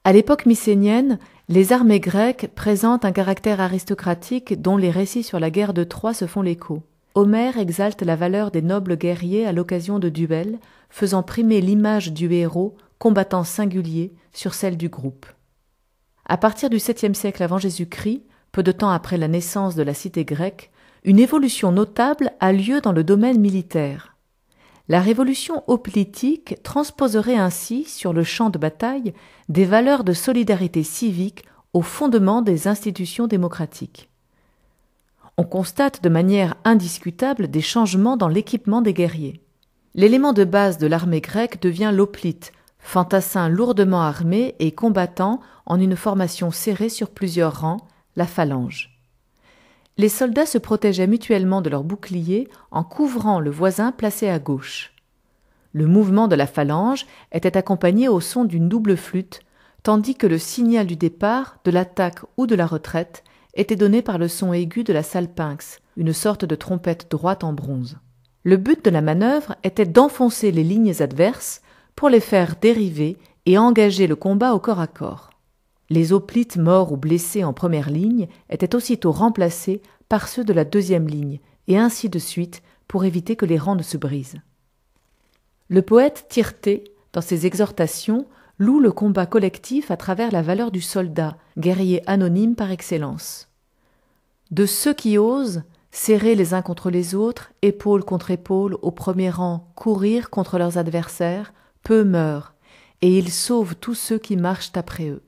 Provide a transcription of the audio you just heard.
À l'époque mycénienne, les armées grecques présentent un caractère aristocratique dont les récits sur la guerre de Troie se font l'écho. Homère exalte la valeur des nobles guerriers à l'occasion de duels, faisant primer l'image du héros, combattant singulier, sur celle du groupe. À partir du 7e siècle avant Jésus-Christ, peu de temps après la naissance de la cité grecque, une évolution notable a lieu dans le domaine militaire. La révolution hoplitique transposerait ainsi, sur le champ de bataille, des valeurs de solidarité civique au fondement des institutions démocratiques. On constate de manière indiscutable des changements dans l'équipement des guerriers. L'élément de base de l'armée grecque devient l'hoplite, fantassin lourdement armé et combattant en une formation serrée sur plusieurs rangs, la phalange. Les soldats se protégeaient mutuellement de leurs boucliers en couvrant le voisin placé à gauche. Le mouvement de la phalange était accompagné au son d'une double flûte, tandis que le signal du départ, de l'attaque ou de la retraite était donné par le son aigu de la salpinx, une sorte de trompette droite en bronze. Le but de la manœuvre était d'enfoncer les lignes adverses pour les faire dériver et engager le combat au corps à corps. Les hoplites morts ou blessés en première ligne étaient aussitôt remplacés par ceux de la deuxième ligne, et ainsi de suite pour éviter que les rangs ne se brisent. Le poète Tirtée, dans ses exhortations, loue le combat collectif à travers la valeur du soldat, guerrier anonyme par excellence. De ceux qui osent, serrés les uns contre les autres, épaule contre épaule, au premier rang, courir contre leurs adversaires, peu meurent, et ils sauvent tous ceux qui marchent après eux.